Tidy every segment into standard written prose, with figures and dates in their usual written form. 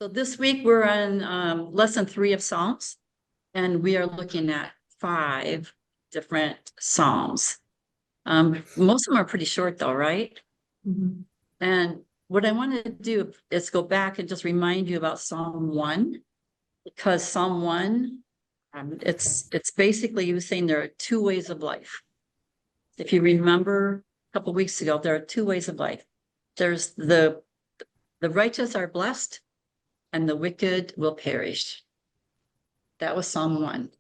So this week we're on lesson 3 of Psalms, and we are looking at 5 different Psalms. Most of them are pretty short though, right? Mhm. And what I want to do is go back and just remind you about Psalm 1, because Psalm 1, it's basically you saying there are 2 ways of life. If you remember a couple weeks ago, there are 2 ways of life. There's the righteous are blessed, and the wicked will perish. That was Psalm 1,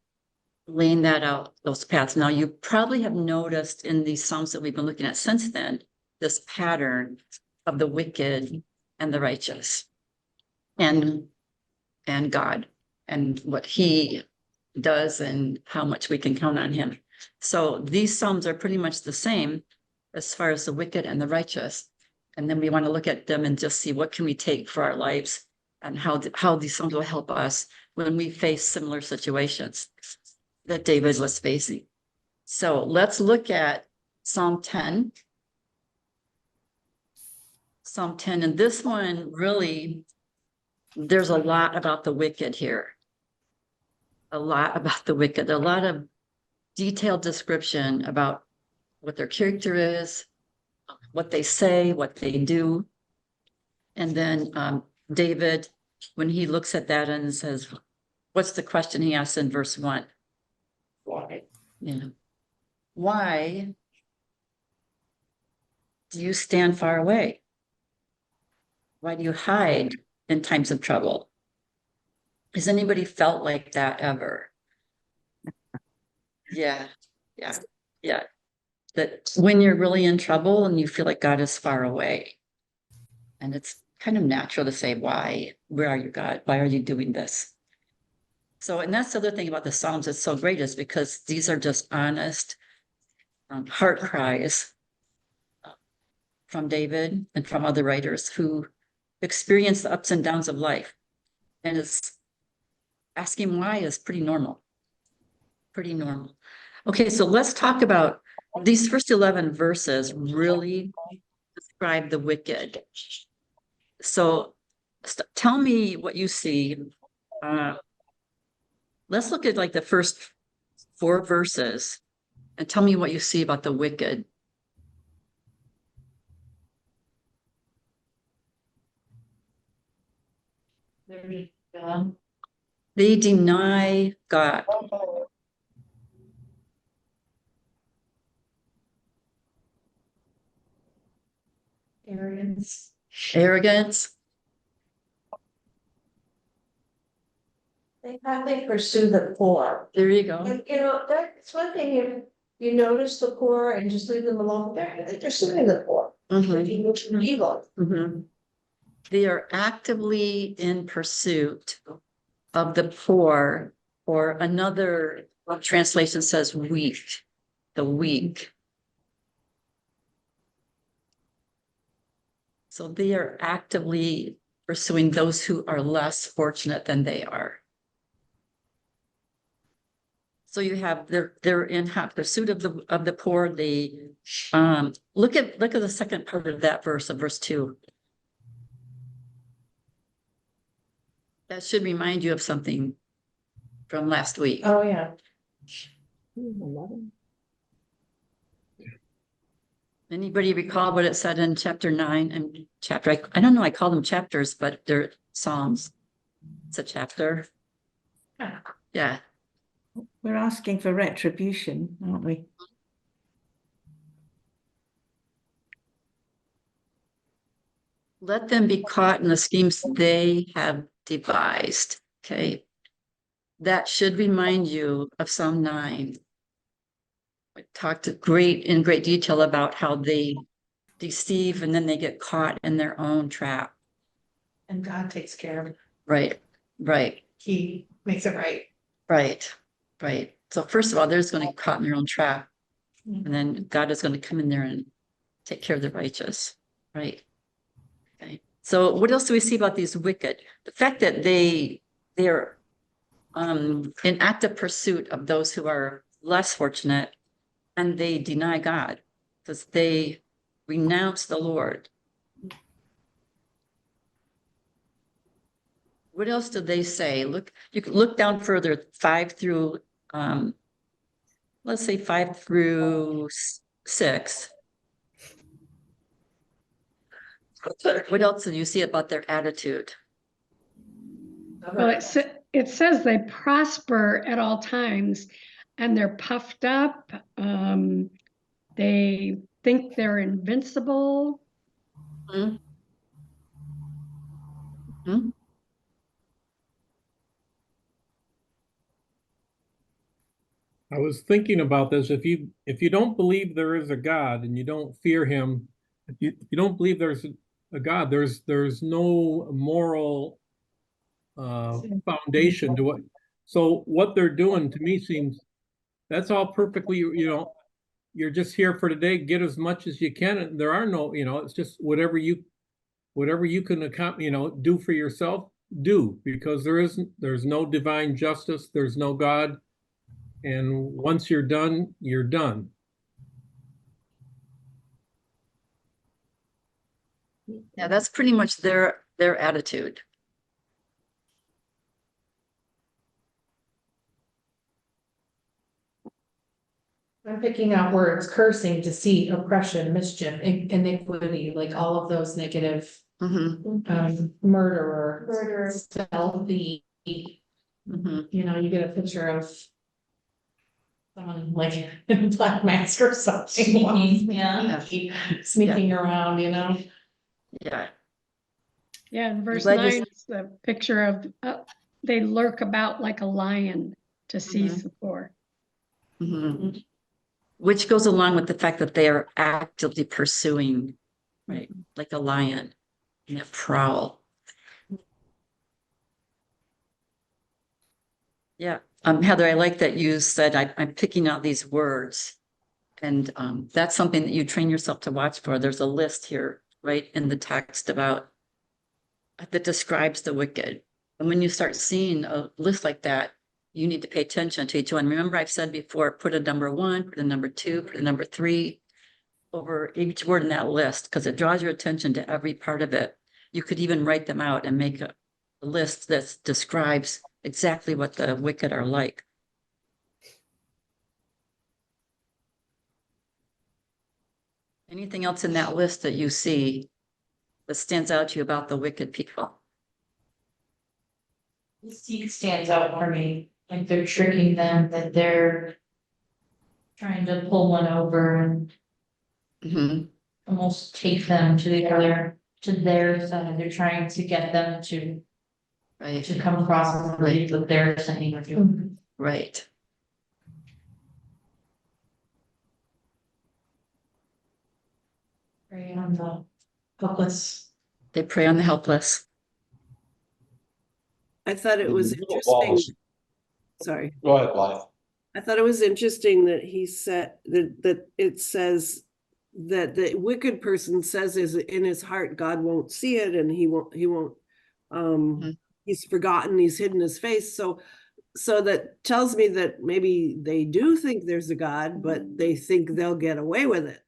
laying that out, those paths. Now, you probably have noticed in these Psalms that we've been looking at since then, this pattern of the wicked and the righteous and God and what he does and how much we can count on him. So these Psalms are pretty much the same as far as the wicked and the righteous. And then we want to look at them and just see what can we take for our lives and how these Psalms will help us when we face similar situations that David was facing. So let's look at Psalm 10. Psalm 10, and this one really, there's a lot about the wicked here. A lot about the wicked, a lot of detailed description about what their character is, what they say, what they do. And then David, when he looks at that and says, what's the question he asks in verse 1? Why? Yeah. Why do you stand far away? Why do you hide in times of trouble? Has anybody felt like that ever? Yeah, yeah, yeah. That when you're really in trouble and you feel like God is far away. And it's kind of natural to say, why? Where are you, God? Why are you doing this? So, and that's the other thing about the Psalms that's so great is because these are just honest heart cries from David and from other writers who experience the ups and downs of life. And it's asking why is pretty normal. Pretty normal. Okay, so let's talk about these first 11 verses really describe the wicked. So tell me what you see. Let's look at like the first 4 verses and tell me what you see about the wicked. They deny God. Arrogance. Arrogance. They pursue the poor. There you go. And that's one thing you notice the poor and just leave them alone. They're pursuing the poor. Mhm. Evil. Mhm. They are actively in pursuit of the poor, or another translation says weak, the weak. So they are actively pursuing those who are less fortunate than they are. So you have they're in hot pursuit of the poor. They look at the second part of that verse, of verse 2. That should remind you of something from last week. Oh, yeah. Anybody recall what it said in chapter 9 and chapter? I don't know. I call them chapters, but they're Psalms. It's a chapter. Yeah. We're asking for retribution, aren't we? Let them be caught in the schemes they have devised. Okay. That should remind you of Psalm 9. We talked in great detail about how they deceive and then they get caught in their own trap. And God takes care of it. Right, right, He makes it right. right, right. So first of all, they're just going to get caught in their own trap. And then God is going to come in there and take care of the righteous. Right. Okay. So what else do we see about these wicked? The fact that they're in active pursuit of those who are less fortunate, and they deny God because they renounce the Lord. What else did they say? Look, you can look down further, 5 through, let's say 5 through 6. What else did you see about their attitude? Well, it says they prosper at all times and they're puffed up. They think they're invincible. Hmm? Hmm? I was thinking about this. If you don't believe there is a God and you don't fear him, if you don't believe there's a God, there's no moral foundation to what. So what they're doing to me seems that's all perfectly, you're just here for today, get as much as you can. And there are no, it's just whatever you can accomplish, do for yourself, do, because there's no divine justice, there's no God. And once you're done, you're done. Yeah, that's pretty much their attitude. I'm picking out words: cursing, deceit, oppression, mischief, iniquity, like all of those negative, Mhm, murderer, stealthy. mhm. You get a picture of someone like in Black Mask or something. Sneaking around, Yeah, Yeah, in verse glad you 9, it's the picture of they lurk about like a lion to seize the poor. mhm. Which goes along with the fact that they are actively pursuing, right, like a lion in a prowl. Yeah, Heather, I like that you said I'm picking out these words. And that's something that you train yourself to watch for. There's a list here, right, in the text about that describes the wicked. And when you start seeing a list like that, you need to pay attention to each one. Remember, I've said before, put a number 1, put a number 2, put a number 3 over each word in that list, because it draws your attention to every part of it. You could even write them out and make a list that describes exactly what the wicked are like. Anything else in that list that you see that stands out to you about the wicked people? Deceit stands out for me, like they're tricking them, that they're trying to pull one over and Mhm. almost take them to their side. They're trying to get them to Right, come across and believe what they're saying or doing. right. Prey on the helpless. They prey on the helpless. I thought it was interesting. Wallace. Sorry. Go ahead, Blythe. I thought it was interesting that he said that it says that the wicked person says is in his heart, God won't see it, and he won't, he's forgotten, he's hidden his face. So that tells me that maybe they do think there's a God, but they think they'll get away with it,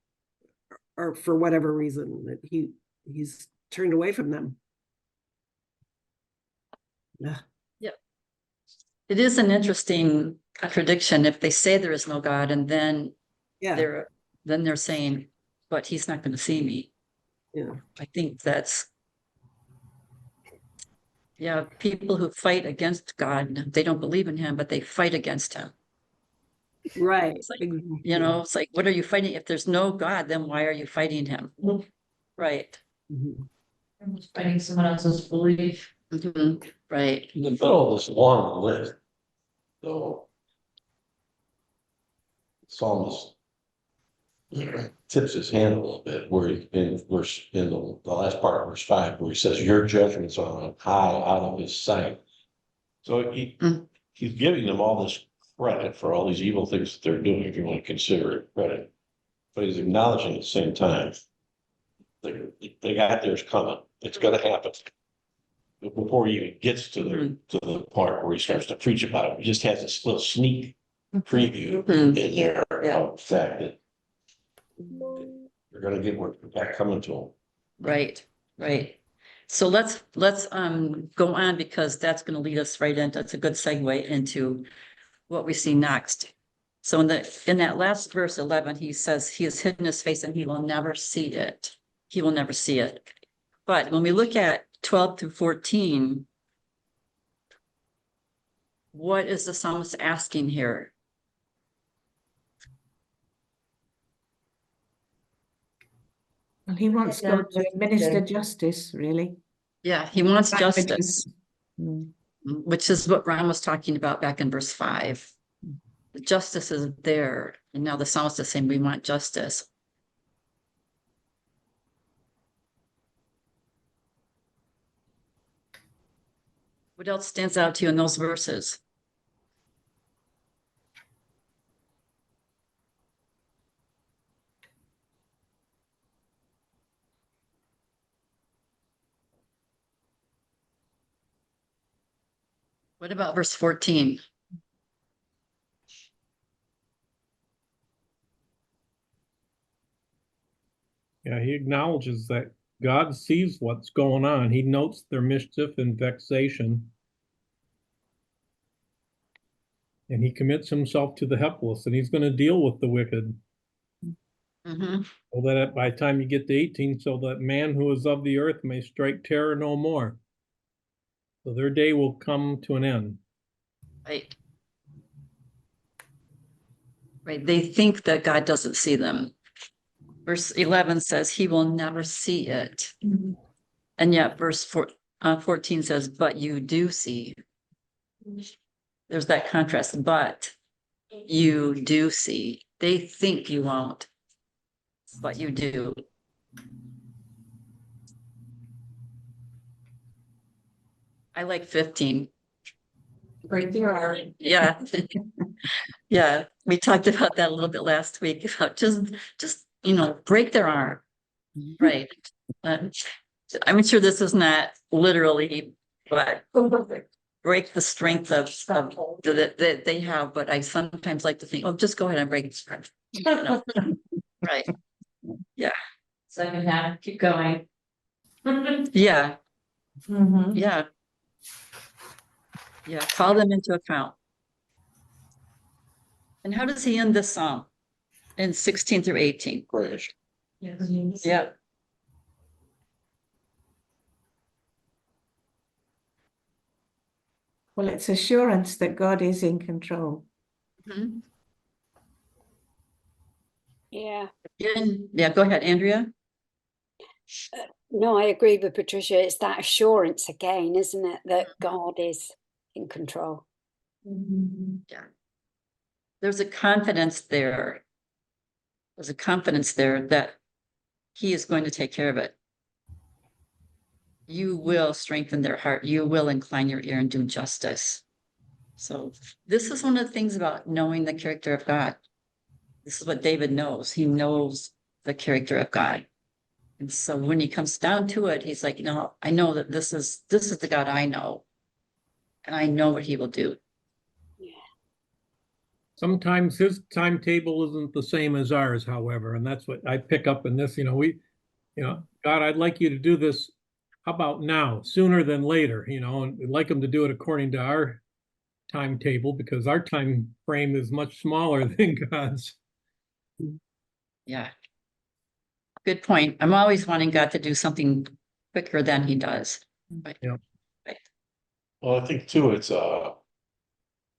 or for whatever reason that he's turned away from them. Yeah. Yep. It is an interesting contradiction if they say there is no God and then Yeah. they're saying, but he's not going to see me. Yeah. I think that's, yeah, people who fight against God, they don't believe in him, but they fight against him. Right. It's like, it's like, what are you fighting? If there's no God, then why are you fighting him? Right. Mhm. I'm just fighting someone else's belief. Mhm. Right. In the middle of this long list, though, psalmist tips his hand a little bit where he, in the last part of verse 5, where he says, your judgments are on high out of his sight. So he's giving them all this credit for all these evil things that they're doing, if you want to consider it credit. But he's acknowledging at the same time, they got theirs coming. It's gonna happen. Before he even gets to the part where he starts to preach about it, he just has this little sneak preview in there of the fact that they're gonna get what got coming to them. Right. Right. So let's go on because that's gonna lead us right into, that's a good segue into what we see next. So in that last verse 11, he says he has hidden his face and he will never see it. He will never see it. But when we look at 12 through 14, what is the psalmist asking here? Well, he wants God to administer justice, really. Yeah, he wants Back justice, Mm. which is what Ron was talking about back in verse 5. The justice is there, and now the psalmist is saying we want justice. What else stands out to you in those verses? What about verse 14? Yeah, he acknowledges that God sees what's going on. He notes their mischief and vexation. And he commits himself to the helpless, and he's going to deal with the wicked. Mhm. So that by the time you get to 18, so that man who is of the earth may strike terror no more. So their day will come to an end. Right. Right, they think that God doesn't see them. Verse 11 says he will never see it. And yet verse 14 says, but you do see. There's that contrast, but you do see. They think you won't, but you do. I like 15. Right there. Yeah. Yeah, we talked about that a little bit last week about just, break their arm. Right. I'm sure this is not literally, but break the strength of that they have, but I sometimes like to think, oh, just go ahead and break the strength. Right. Second half, keep going. Yeah, Mhm. yeah. Yeah, call them into account. And how does he end this psalm? In 16 through 18? Praise. Yeah. Well, it's assurance that God is in control. Mhm. Yeah, Yeah, go ahead, Andrea. no, I agree with Patricia. It's that assurance again, isn't it, that God is in control. Yeah. There's a confidence there. There's a confidence there that he is going to take care of it. You will strengthen their heart. You will incline your ear and do justice. So this is one of the things about knowing the character of God. This is what David knows. He knows the character of God. And so when he comes down to it, he's like, no, I know that this is the God I know. And I know what he will do. Sometimes his timetable isn't the same as ours, however, and that's what I pick up in this, God, I'd like you to do this. How about now, sooner than later, and we'd like him to do it according to our timetable because our time frame is much smaller than God's. Yeah. Good point. I'm always wanting God to do something quicker than he does. Right. Yeah. Right. Well, I think too, it's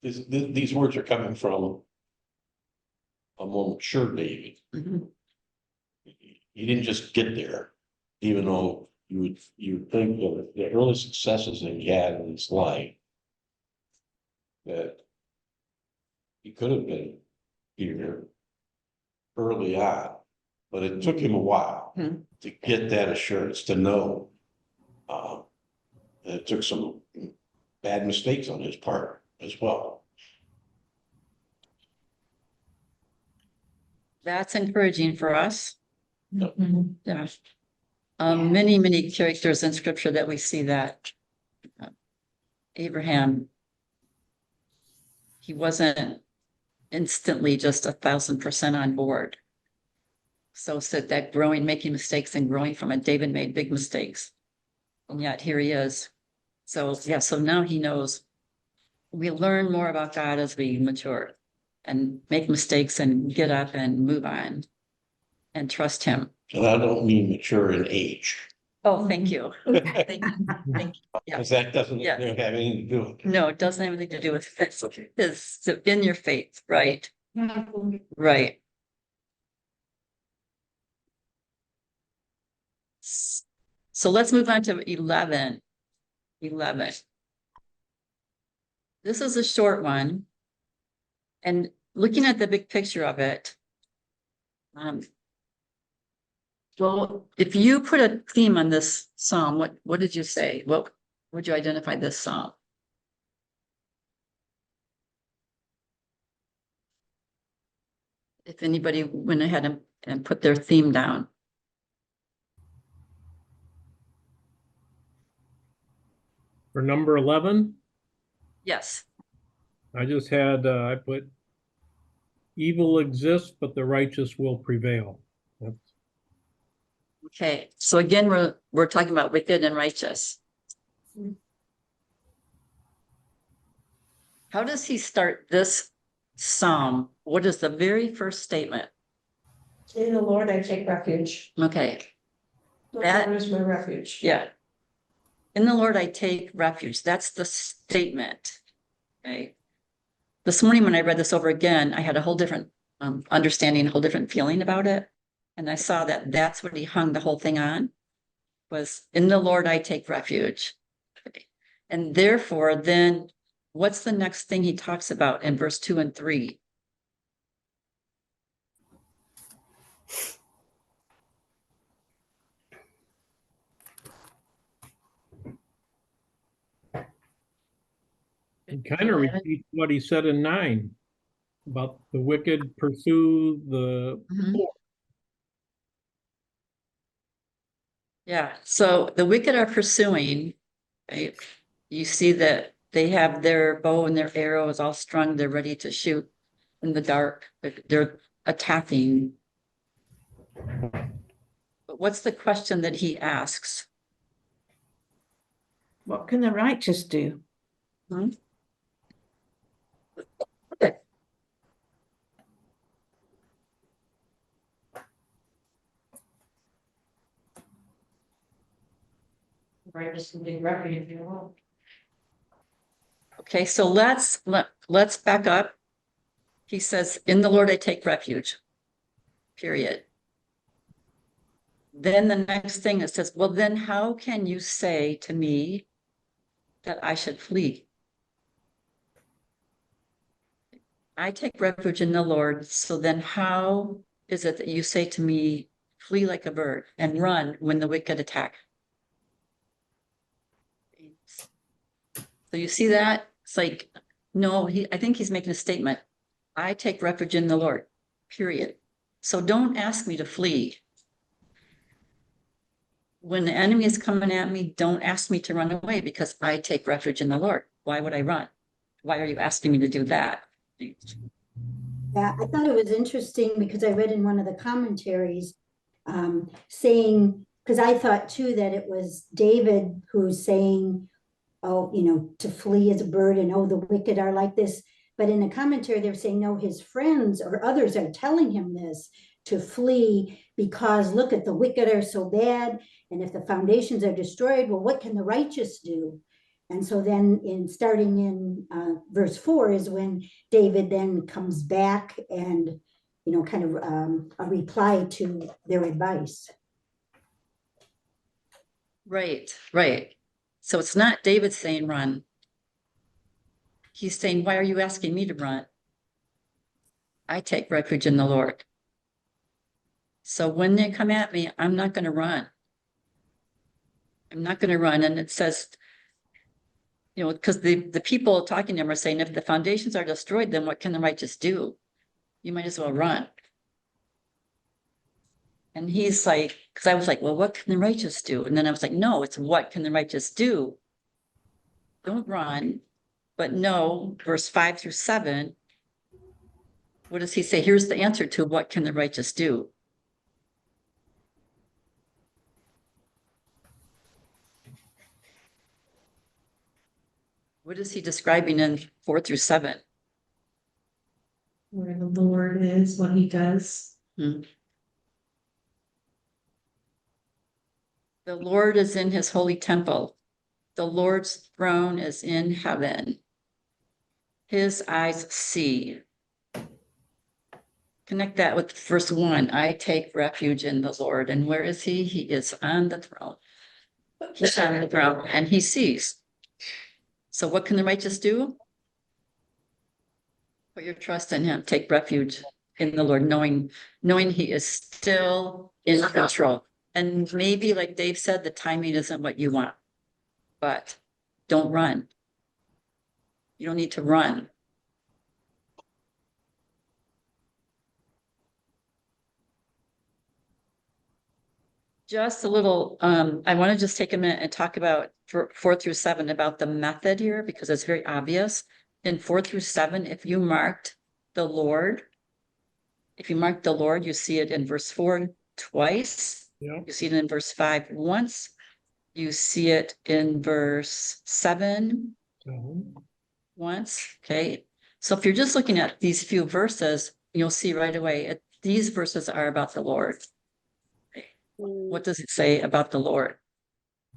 these words are coming from a more mature David. Mhm. He didn't just get there, even though you would think of the early successes that he had in his life. That he could have been here early on, but it took him a while to get that assurance, to know. It took some bad mistakes on his part as well. That's encouraging for us. Mhm. Yeah. Many characters in scripture that we see that Abraham, he wasn't instantly just 1,000% on board. So said that making mistakes and growing from it, David made big mistakes. And yet here he is. So, yeah, so now he knows. We learn more about God as we mature and make mistakes and get up and move on and trust him. And I don't mean mature in age, Oh, thank you. Thank you. Thank you. Yeah. because that doesn't Yeah. have anything to do with it. No, it doesn't have anything to do with this. It's in your faith, right? Right. So let's move on to 11. 11. This is a short one. And looking at the big picture of it, well, if you put a theme on this psalm, what did you say? What would you identify this psalm? If anybody went ahead and put their theme down. For number 11, Yes. I just had, I put evil exists, but the righteous will prevail. That's Okay. So again, we're talking about wicked and righteous. How does he start this psalm? What is the very first statement? In the Lord I take refuge. Okay. The That- Lord is my refuge. Yeah. In the Lord I take refuge. That's the statement. Okay. This morning when I read this over again, I had a whole different understanding, a whole different feeling about it. And I saw that that's what he hung the whole thing on, was in the Lord I take refuge. Okay. And therefore, then what's the next thing he talks about in verse 2 and 3? It kind of repeats what he said in 9 about the wicked pursue the Mhm. poor. Yeah, so the wicked are pursuing, right? You see that they have their bow and their arrows all strung, they're ready to shoot in the dark, they're attacking. But what's the question that he asks? What can the righteous do? Righteous can take refuge if you want. Okay, so let's back up. He says, in the Lord I take refuge, period. Then the next thing it says, well, then how can you say to me that I should flee? I take refuge in the Lord, so then how is it that you say to me, flee like a bird and run when the wicked attack? So you see that? It's like, no, I think he's making a statement. I take refuge in the Lord, period. So don't ask me to flee. When the enemy is coming at me, don't ask me to run away because I take refuge in the Lord. Why would I run? Why are you asking me to do that? Yeah, I thought it was interesting because I read in one of the commentaries saying, because I thought too that it was David who's saying, oh, you know, to flee as a bird and oh, the wicked are like this. But in a commentary, they're saying, no, his friends or others are telling him this to flee because look at the wicked are so bad. And if the foundations are destroyed, well, what can the righteous do? And so then starting in verse 4 is when David then comes back and, you know, kind of a reply to their advice. Right, right. So it's not David saying run. He's saying, why are you asking me to run? I take refuge in the Lord. So when they come at me, I'm not going to run. I'm not going to run. And it says, you know, because the people talking to him are saying, if the foundations are destroyed, then what can the righteous do? You might as well run. And he's like, because I was like, well, what can the righteous do? And then I was like, no, it's what can the righteous do? Don't run. But no, verse 5 through 7, what does he say? Here's the answer to what can the righteous do? What is he describing in 4 through 7? Where the Lord is, what he does. The Lord is in his holy temple. The Lord's throne is in heaven. His eyes see. Connect that with verse 1. I take refuge in the Lord. And where is he? He is on the throne. He's on the throne and he sees. So what can the righteous do? Put your trust in him. Take refuge in the Lord, knowing he is still in control. And maybe, like Dave said, the timing isn't what you want, but don't run. You don't need to run. Just a little, I want to just take a minute and talk about 4 through 7 about the method here, because it's very obvious. In 4 through 7, if you marked the Lord, you see it in verse 4 twice. Yeah. You see it in verse 5 once. You see it in verse 7 once. Okay. So if you're just looking at these few verses, you'll see right away, these verses are about the Lord. What does it say about the Lord?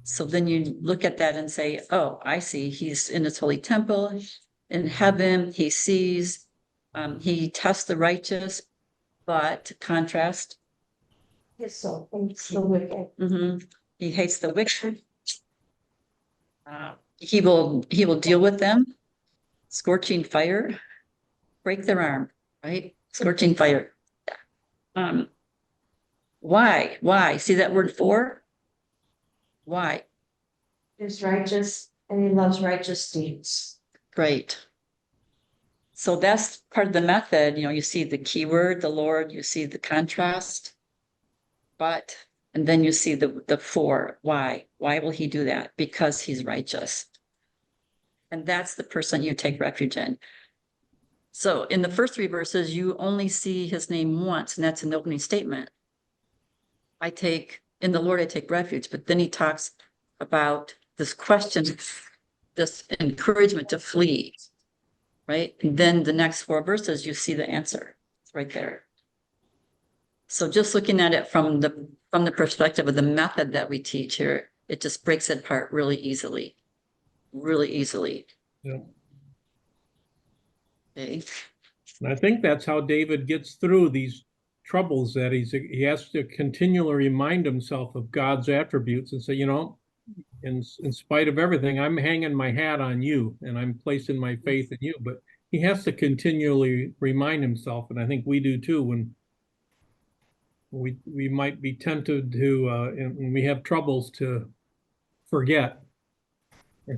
So then you look at that and say, oh, I see. He's in his holy temple in heaven. He sees, he tests the righteous, but contrast. It's so wicked. He hates the wicked. He will deal with them. Scorching fire, break their arm, right? Scorching fire. Why? See that word for? Why? He's righteous and he loves righteous deeds. Great. So that's part of the method. You see the keyword, the Lord, you see the contrast, and then you see the for. Why? Why will he do that? Because he's righteous. And that's the person you take refuge in. So in the first 3 verses, you only see his name once, and that's in the opening statement. In the Lord, I take refuge. But then he talks about this question, this encouragement to flee, right? And then the next 4 verses, you see the answer. It's right there. So just looking at it from the perspective of the method that we teach here, it just breaks it apart really easily. Yeah. Okay. And I think that's how David gets through these troubles, that he has to continually remind himself of God's attributes and say, in spite of everything, I'm hanging my hat on you and I'm placing my faith in you. But he has to continually remind himself, and I think we do too, when we might be tempted to, when we have troubles, to forget.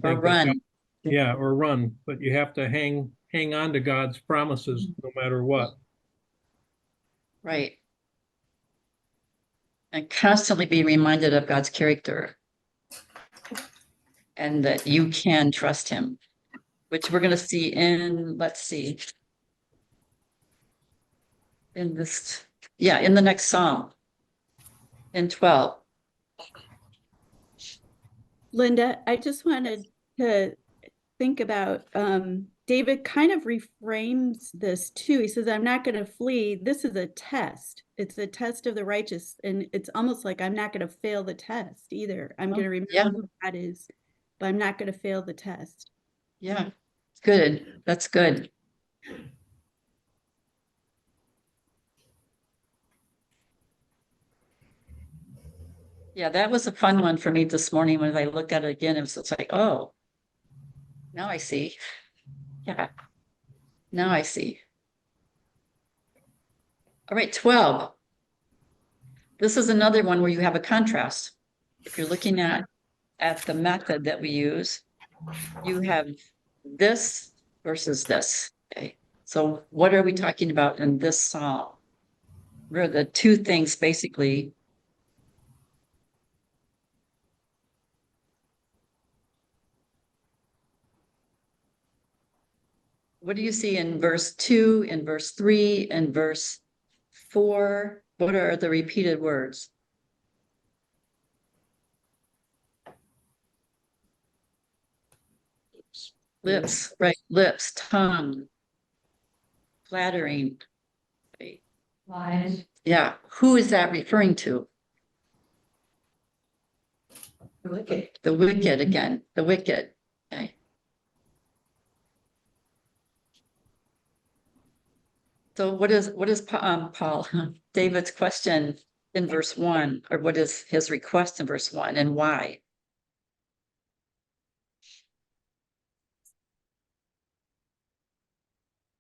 Or run. Or run. But you have to hang on to God's promises no matter what. Right. And constantly be reminded of God's character. And that you can trust him, which we're going to see in the next Psalm, in 12. Linda, I just wanted to think about, David kind of reframes this too. He says, I'm not going to flee. This is a test. It's a test of the righteous. And it's almost like I'm not going to fail the test either. I'm going to remember who God is, but I'm not going to fail the test. Yeah, good. That's good. Yeah, that was a fun one for me this morning when I looked at it again. It was just like, oh, now I see. Yeah, now I see. All right, 12. This is another one where you have a contrast. If you're looking at the method that we use, you have this versus this. Okay, so what are we talking about in this psalm? What are the 2 things basically? What do you see in verse 2, in verse 3, and verse 4? What are the repeated words? Lips, right, lips, tongue. Flattering. Right. Lies. Yeah, who is that referring to? The wicked again, the wicked. Okay. So what is Paul, David's question in verse 1, or what is his request in verse 1 and why?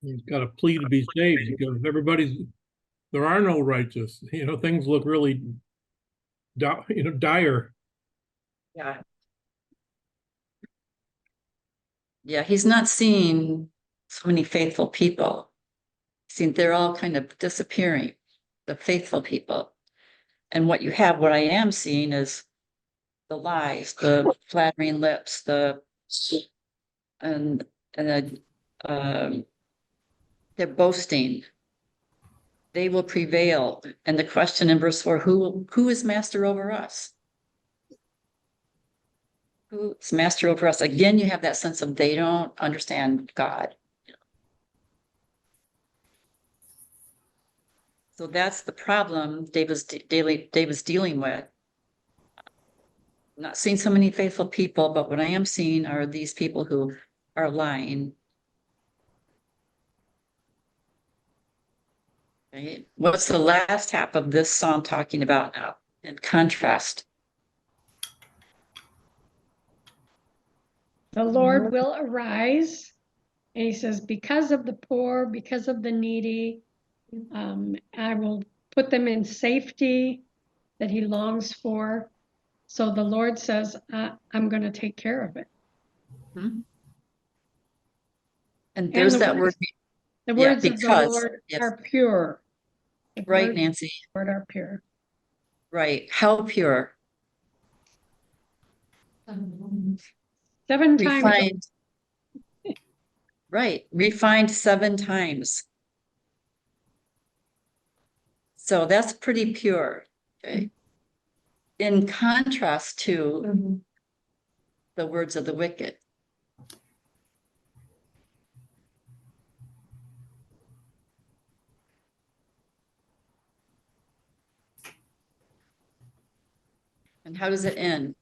He's got a plea to be saved because there are no righteous, things look really, dire. Yeah. Yeah, he's not seeing so many faithful people. See, they're all kind of disappearing, the faithful people. And what I am seeing is the lies, the flattering lips, and the, they're boasting. They will prevail. And the question in verse 4, who is master over us? Who is master over us? Again, you have that sense of they don't understand God. So that's the problem David's dealing with. I'm not seeing so many faithful people, but what I am seeing are these people who are lying. Right? What's the last half of this psalm talking about now? In contrast. The Lord will arise. And he says, because of the poor, because of the needy, I will put them in safety that he longs for. So the Lord says, I'm going to take care of it. Hmm? And there's the that words- word. The Yeah, words of the because, Lord yes. are pure. The Right, words Nancy. of the Lord are pure. Right. How pure? 7 times. Refined. Right. Refined 7 times. So that's pretty pure. Okay. In contrast to the words of the wicked. And how does it end?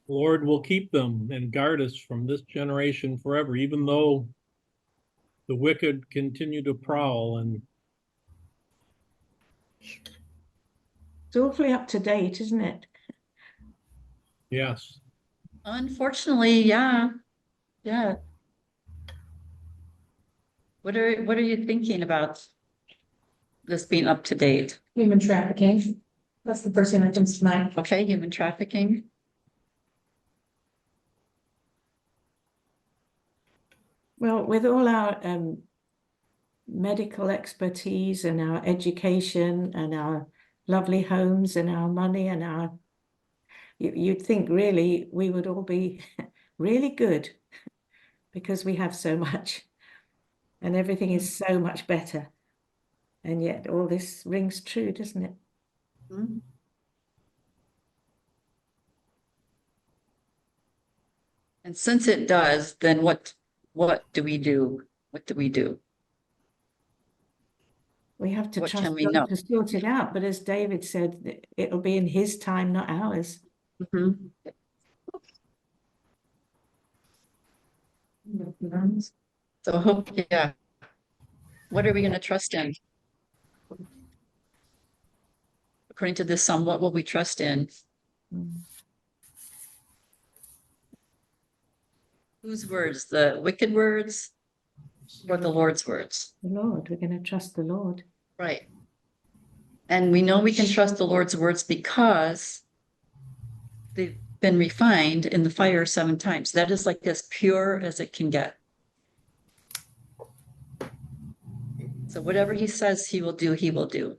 Lord will keep them and guard us from this generation forever, even though the wicked continue to prowl. And It's awfully up to date, isn't it? yes, Unfortunately, yeah. Yeah. What are you thinking about this being up to date? Human trafficking. That's the first thing that comes to mind. Okay, human trafficking. Well, with all our medical expertise and our education and our lovely homes and our money and you'd think really we would all be really good because we have so much and everything is so much better. And yet all this rings true, doesn't it? Hmm? And since it does, then what do we do? What do we do? We have to What trust can we God know? to sort it out. But as David said, it'll be in his time, not ours. Mhm. So yeah. What are we going to trust in? According to this psalm, what will we trust in? Whose words? The wicked words or the Lord's words? The Lord, we're going to trust the Lord. Right. And we know we can trust the Lord's words because they've been refined in the fire 7 times. That is like as pure as it can get. So whatever he says he will do, he will do.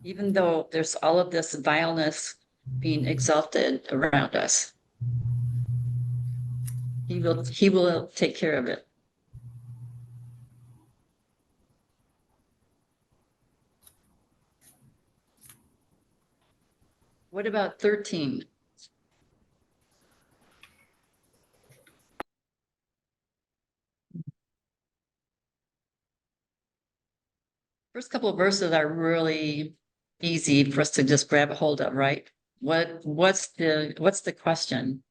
Even though there's all of this vileness being exalted around us, he will take care of it. What about 13? First couple of verses are really easy for us to just grab a hold of, right? What's the question?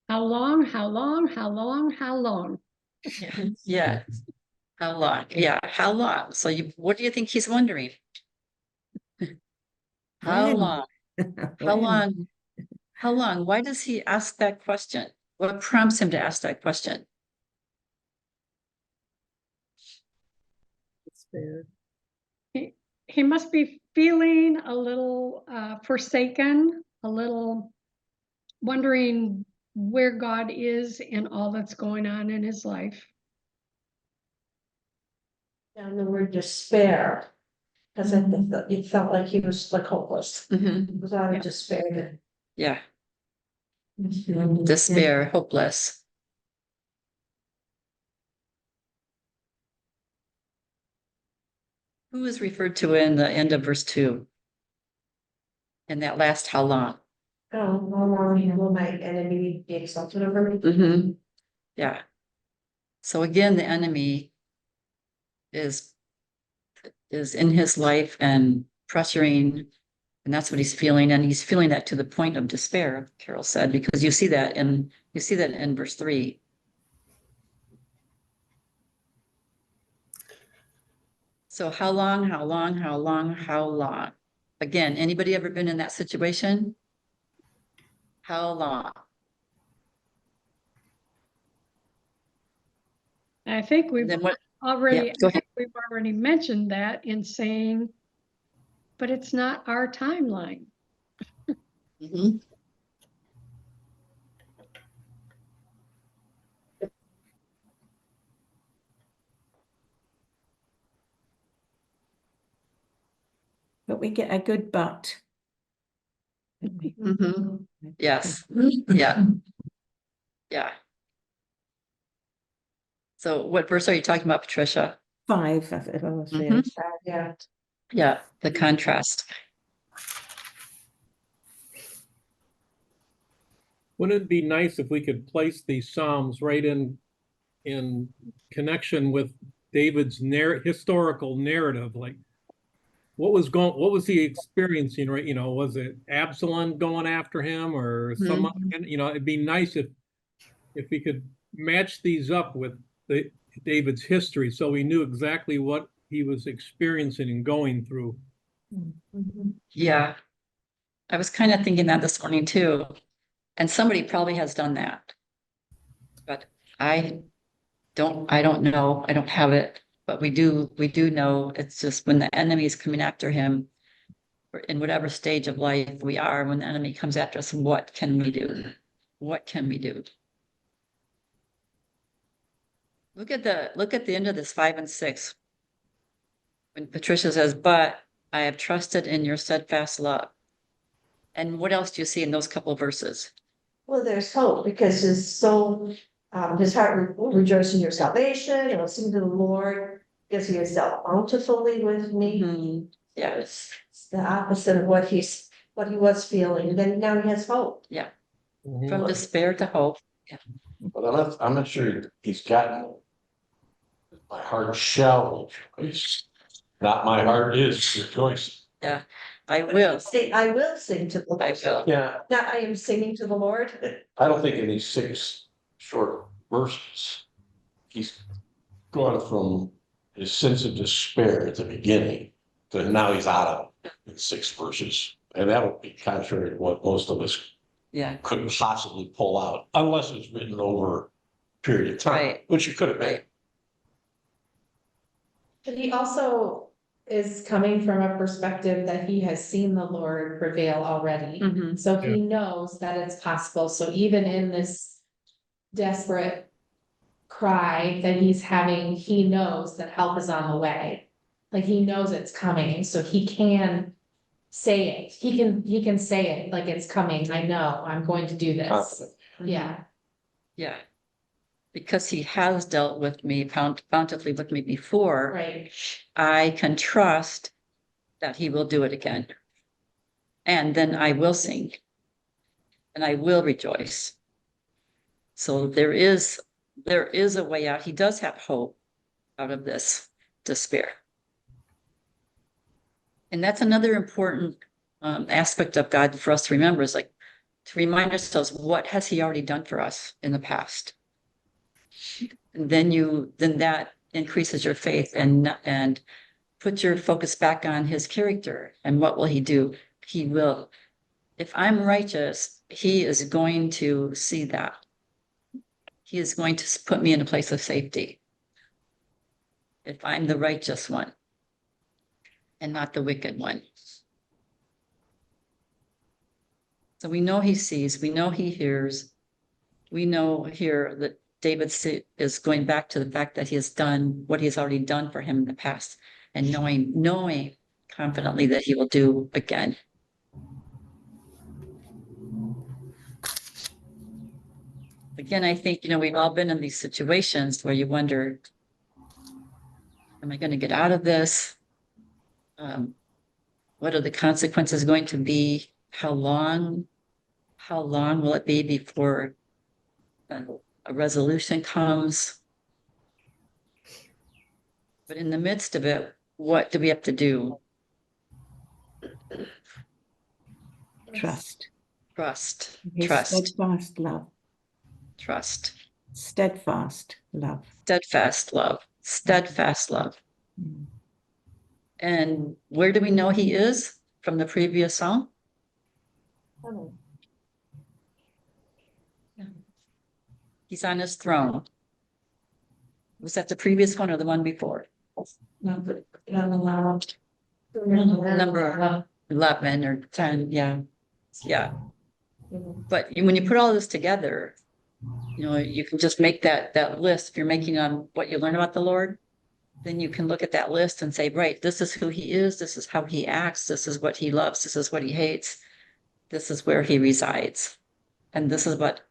How long, how long, how long, how long? Yeah. How long? Yeah, how long? So what do you think he's wondering? How When? long? How When? long? How long? Why does he ask that question? What prompts him to ask that question? Despair. He must be feeling a little forsaken, a little wondering where God is in all that's going on in his life. And the word despair, because it felt like he was like hopeless. Mhm. It was out Yeah. of despair. Yeah, despair, hopeless. Who is referred to in the end of verse 2? In that last how long? Oh, how long will my enemy be exalted over me? Mm-hmm. Yeah. So again, the enemy is in his life and pressuring, and that's what he's feeling, and he's feeling that to the point of despair, Carol said, because you see that in verse 3. So how long, how long, how long, how long? Again, anybody ever been in that situation? How long? I think we've And then what? already, Yeah, go I think ahead. we've already mentioned that in saying, but it's not our timeline. Mhm. But we get a good but. Mhm. Yes, yeah, yeah. So what verse are you talking about, Patricia? 5, if I was Mhm. really. Yeah. Yeah, the contrast. Wouldn't it be nice if we could place these Psalms right in connection with David's historical narrative, like what was he experiencing, right? You know, was it Absalom going after him or some, and you know, it'd be nice if we could match these up with David's history so we knew exactly what he was experiencing and going through. Yeah, I was kind of thinking that this morning too. And somebody probably has done that. But I don't know. I don't have it. But we do know it's just when the enemy is coming after him, or in whatever stage of life we are, when the enemy comes after us, what can we do? What can we do? Look at the end of this 5 and 6. When Patricia says, "But I have trusted in your steadfast love." And what else do you see in those couple of verses? Well, there's hope because his soul, his heart will rejoice in your salvation. It will sing to the Lord because he has dealt bountifully with me. Mhm. Yes. It's the opposite of what he was feeling. Then now he has hope. From despair to hope. But I'm not sure he's gotten. My heart shall rejoice. Not my heart is rejoicing. Yeah, I will. I will sing to the Lord. I will. Yeah, Not I am singing to the Lord. I don't think in these 6 short verses, he's gone from his sense of despair at the beginning to now he's out of it in 6 verses. And that would be contrary to what most of us Yeah, couldn't possibly pull out, unless it's written over a period of time, Right. which you could have made. Right. But he also is coming from a perspective that he has seen the Lord prevail already. Mhm. So he knows that it's possible. So even in this desperate cry that he's having, he knows that help is on the way. Like he knows it's coming, so he can say it. He can say it like it's coming. I know, I'm going to do this. Confident. Yeah. Yeah. Because he has dealt with me bountifully with me before, Right. I can trust that he will do it again. And then I will sing. And I will rejoice. So there is a way out. He does have hope out of this despair. And that's another important aspect of God for us to remember, is like to remind ourselves, what has he already done for us in the past? And then that increases your faith and put your focus back on his character. And what will he do? He will. If I'm righteous, he is going to see that. He is going to put me in a place of safety. If I'm the righteous one and not the wicked one. So we know he sees, we know he hears. We know here that David is going back to the fact that he has done what he's already done for him in the past, and knowing confidently that he will do again. Again, I think, we've all been in these situations where you wonder, am I going to get out of this? What are the consequences going to be? How long will it be before a resolution comes? But in the midst of it, what do we have to do? Trust. Trust. His Trust. steadfast love. Trust. Steadfast love. Steadfast love. Steadfast love. Mm. And where do we know he is from the previous psalm? He's on his throne. Was that the previous one or the one before? Number 11 or 10, yeah. Yeah. But when you put all this together, you can just make that list. If you're making on what you learn about the Lord, then you can look at that list and say, right, this is who he is. This is how he acts. This is what he loves. This is what he hates. This is where he resides. And this is what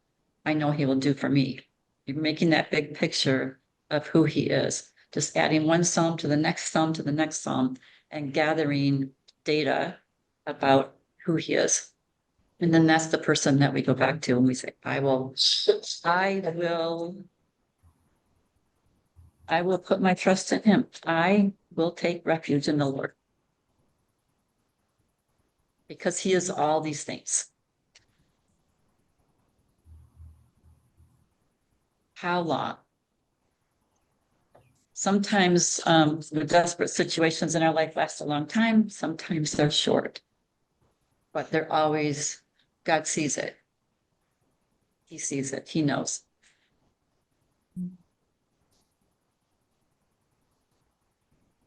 I know he will do for me. You're making that big picture of who he is, just adding one psalm to the next psalm to the next psalm and gathering data about who he is. And then that's the person that we go back to and we say, I will put my trust in him. I will take refuge in the Lord. Because he is all these things. How long? Sometimes the desperate situations in our life last a long time. Sometimes they're short. But they're always, God sees it. He sees it. He knows.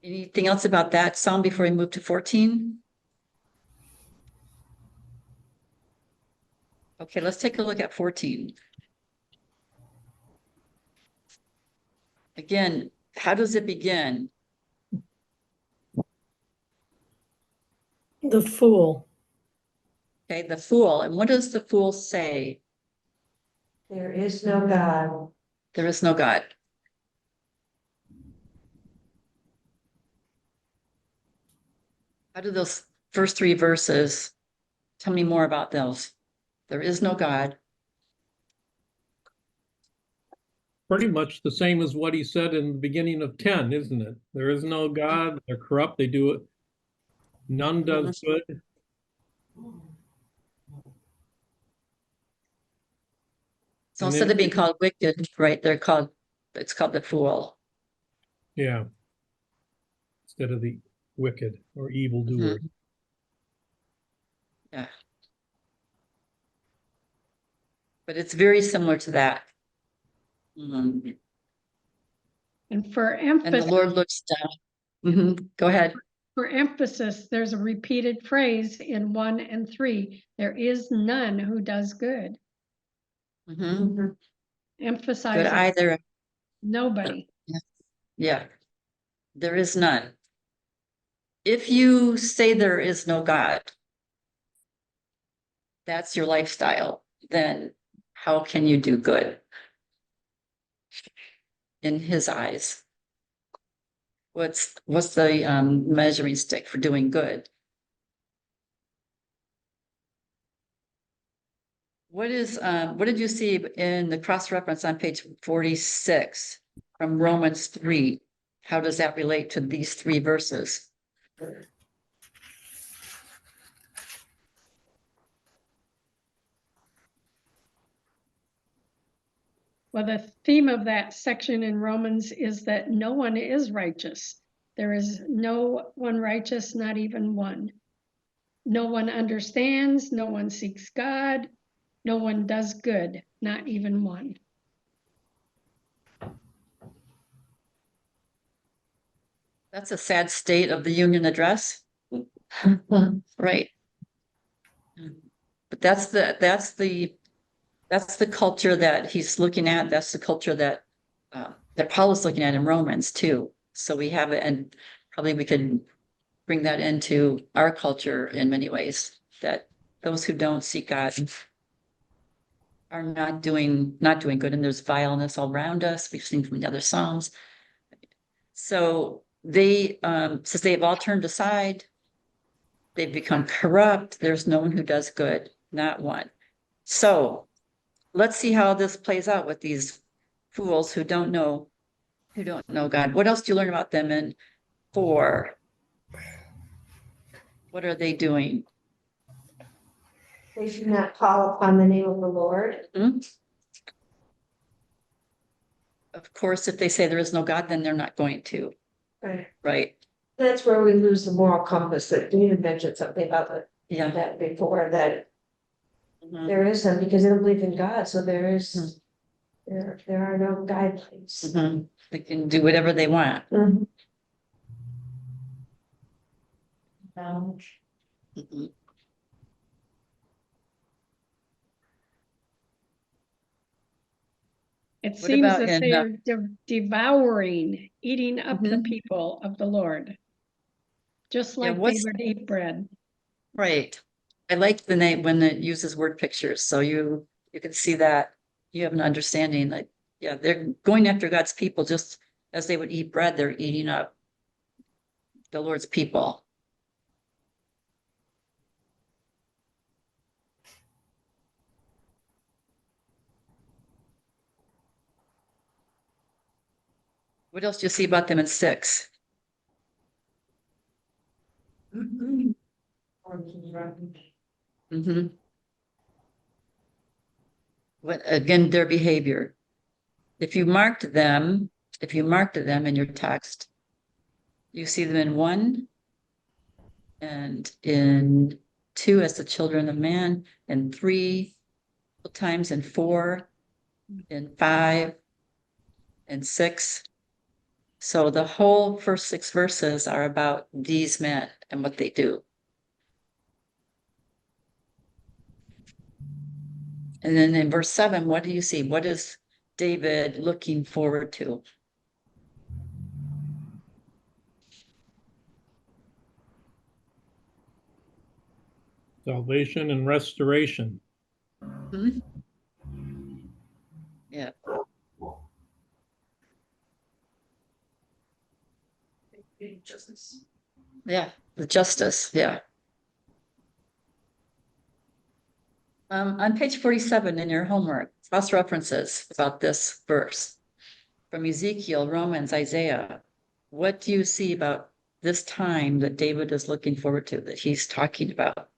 Anything else about that psalm before we move to 14? Okay, let's take a look at 14. Again, how does it begin? The fool. Okay, the fool. And what does the fool say? There is no God. There is no God. How do those first three verses tell me more about those? There is no God. Pretty much the same as what he said in the beginning of 10, isn't it? There is no God, they're corrupt, they do it. None does good. So And instead then- of being called wicked, right, it's called the fool. Yeah. Instead of the wicked or evildoer. Yeah. But it's very similar to that. And for And the emphasis, Lord looks down. Go ahead. there's a repeated phrase in 1 and 3. There is none who does good. Good Emphasizing either. nobody. Yeah. There is none. If you say there is no God, that's your lifestyle, then how can you do good in his eyes? What's the measuring stick for doing good? What did you see in the cross-reference on page 46 from Romans 3? How does that relate to these three verses? Well, the theme of that section in Romans is that no one is righteous. There is no one righteous, not even one. No one understands, no one seeks God, no one does good, not even one. That's a sad state of the Union Address. Right. But that's the culture that he's looking at. That's the culture that Paul is looking at in Romans too. So we have it, and probably we could bring that into our culture in many ways, that those who don't seek God are not doing good, and there's vileness all around us. We've seen from the other Psalms. So they, since they have all turned aside, they've become corrupt. There's no one who does good, not one. So let's see how this plays out with these fools who don't know God. What else do you learn about them in 4? What are they doing? They should not call upon the name of the Lord. Of course, if they say there is no God, then they're not going to, Right. right? That's where we lose the moral compass that David mentioned something about Yeah. that before, that Mhm. there is none because they don't believe in God, so there are no guidelines. Mhm. They can do whatever they want. Mhm. Mhm. It What seems about that in, they are devouring, eating up the Mhm. people of the Lord. Just Yeah, like they would eat bread. Right. I like the name when it uses word pictures, so you can see that you have an understanding, like, yeah, they're going after God's people just as they would eat bread, they're eating up the Lord's people. What else do you see about them in 6? Mhm. What, again, their behavior. If you marked them in your text, you see them in 1 and in 2 as the children of man, and 3 times in 4, in 5, and 6. So the whole first 6 verses are about these men and what they do. And then in verse 7, what do you see? What is David looking forward to? Salvation and restoration. Hmm? Yeah. Yeah, the justice, yeah. On page 47 in your homework, cross references about this verse from Ezekiel, Romans, Isaiah. What do you see about this time that David is looking forward to, that he's talking about?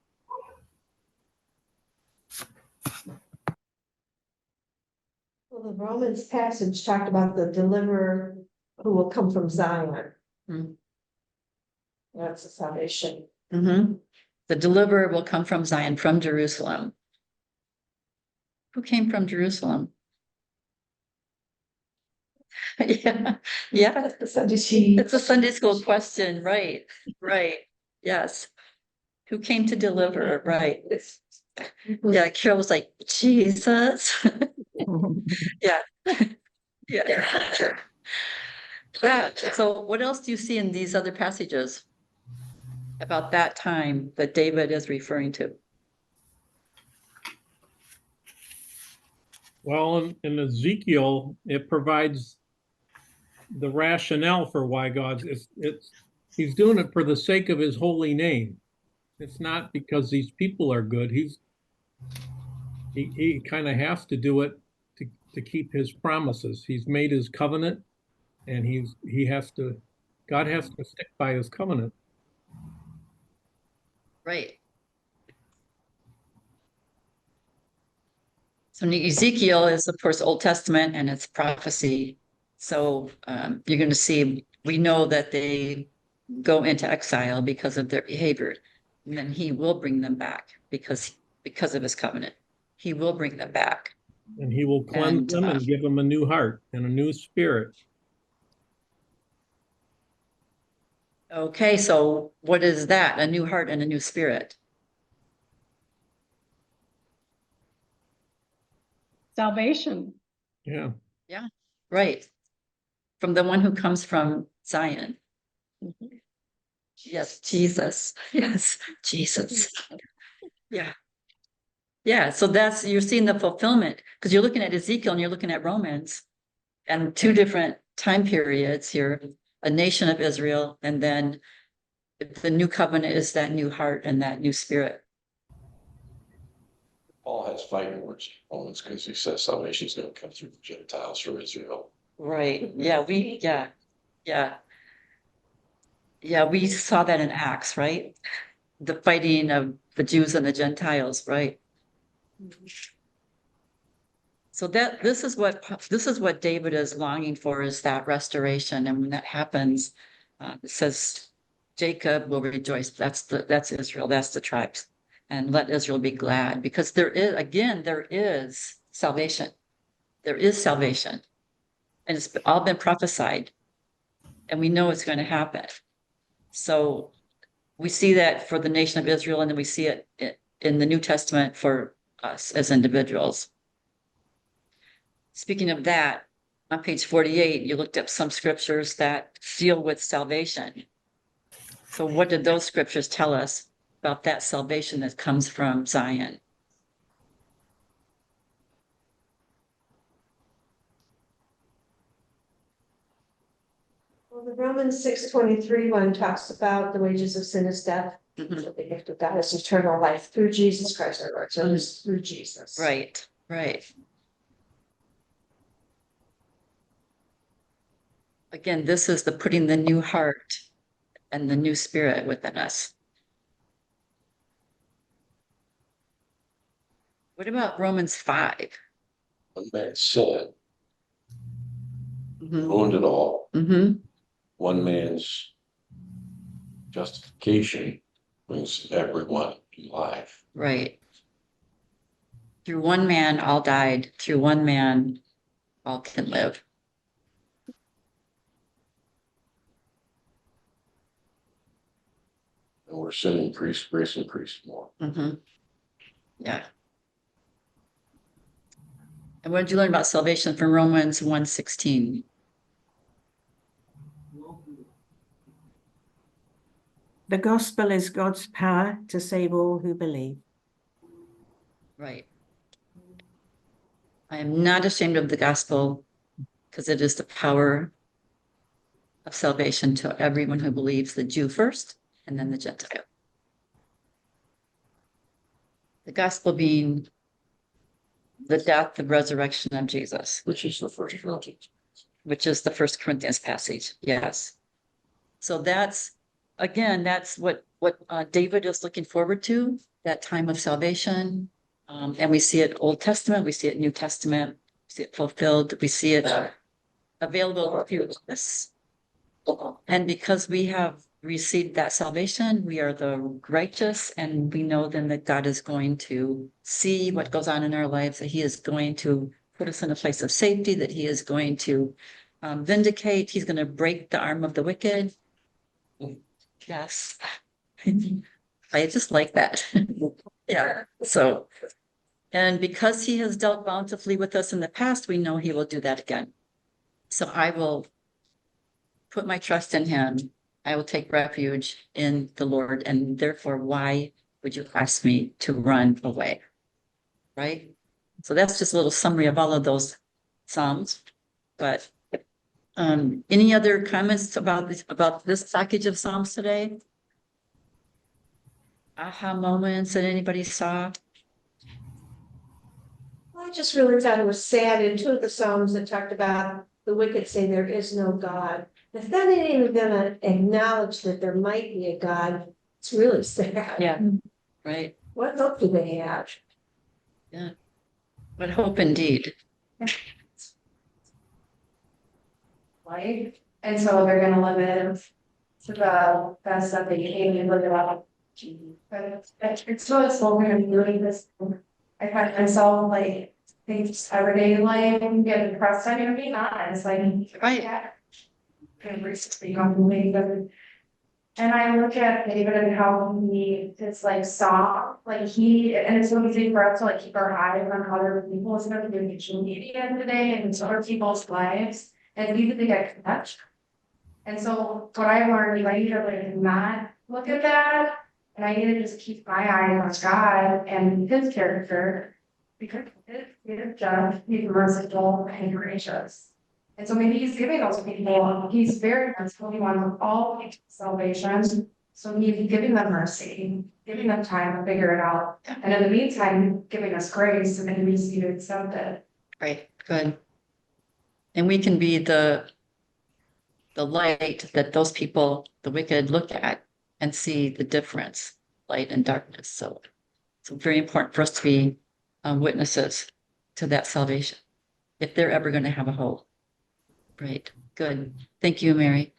Well, the Romans passage talked about the deliverer who will come from Zion. Hmm. That's the salvation. Mm-hmm. The deliverer will come from Zion, from Jerusalem. Who came from Jerusalem? Yeah, yeah. It's a Sunday school question, right? Right. Yes. Who came to deliver? Right. Yeah, Carol was like, Jesus. Yeah. Yeah. Yeah. So what else do you see in these other passages about that time that David is referring to? Well, in Ezekiel, it provides the rationale for why he's doing it for the sake of his holy name. It's not because these people are good. He kind of has to do it to keep his promises. He's made his covenant and God has to stick by his covenant. Right. So Ezekiel is, of course, Old Testament and it's prophecy. So you're going to see, we know that they go into exile because of their behavior. And then he will bring them back because of his covenant. He will bring them back. And he will cleanse And, them and give them a new heart and a new spirit. Okay, so what is that? A new heart and a new spirit. Salvation. Yeah. Right. From the one who comes from Zion. Yes, Jesus. Yes, Jesus. Yeah. Yeah, so you're seeing the fulfillment because you're looking at Ezekiel and you're looking at Romans and two different time periods here, a nation of Israel, and then the new covenant is that new heart and that new spirit. Paul has fighting words in Romans because he says salvation is going to come through the Gentiles for Israel. Right. Yeah, we saw that in Acts, right? The fighting of the Jews and the Gentiles, right? So this is what David is longing for, is that restoration. And when that happens, it says Jacob will rejoice. That's Israel, that's the tribes. And let Israel be glad, because there is salvation. There is salvation. And it's all been prophesied. And we know it's going to happen. So we see that for the nation of Israel, and then we see it in the New Testament for us as individuals. Speaking of that, on page 48, you looked up some scriptures that deal with salvation. So what did those scriptures tell us about that salvation that comes from Zion? Well, the Romans 6:23 one talks about the wages of sin is death. Mhm. So the gift of God is eternal life through Jesus Christ our Lord. So it's through Jesus. Right. Again, this is the putting the new heart and the new spirit within us. What about Romans 5? One man's sin Mhm. ruined it all. Mhm. One man's justification brings everyone to life. Right. Through one man, all died. Through one man, all can live. And where sin increased, grace increased more. Mhm. Yeah. And what did you learn about salvation from Romans 1:16? The gospel is God's power to save all who believe. Right. I am not ashamed of the gospel because it is the power of salvation to everyone who believes, the Jew first and then the Gentile. The gospel being the death, the resurrection of Jesus, Which is the first Corinthians. which is the First Corinthians passage. Yes. So that's what David is looking forward to, that time of salvation. And we see it Old Testament, we see it New Testament, we see it fulfilled, we see it available to us. And because we have received that salvation, we are the righteous, and we know then that God is going to see what goes on in our lives, that He is going to put us in a place of safety, that He is going to vindicate, He's going to break the arm of the wicked. Yes. I just like that. Yeah. So, and because He has dealt bountifully with us in the past, we know He will do that again. So I will put my trust in Him. I will take refuge in the Lord. And therefore, why would you ask me to run away? Right? So that's just a little summary of all of those Psalms. But any other comments about this package of Psalms today? Aha moments that anybody saw? just really thought it was sad in two of the Psalms that talked about the wicked say there is no God. If that ain't even gonna acknowledge that there might be a God, it's really sad. Yeah. Right. What hope do they have? But hope indeed. Life, and so they're gonna live to the best that they can and live it up. But it's so slow when I'm doing this. I find myself like, things everyday life and get depressed. I'm gonna be honest, like. Right. Yeah. And recently on the way, and I look at David and how he is like soft, like and it's so easy for us to like keep our eyes on other people, especially doing social media today and other people's lives, and it's easy to get connected. And so what I learned is I need to like not look at that, and I need to just keep my eyes on God and his character, because his judge, he's merciful and gracious. And so maybe he's giving those people, he's very merciful, he wants all people salvation. So he's giving them mercy, giving them time to figure it out. And in the meantime, giving us grace and then we see to accept it. Right, good. And we can be the light that those people, the wicked, look at and see the difference, light and darkness. So it's very important for us to be witnesses to that salvation, if they're ever going to have a hope. Right, good. Thank you, Mary.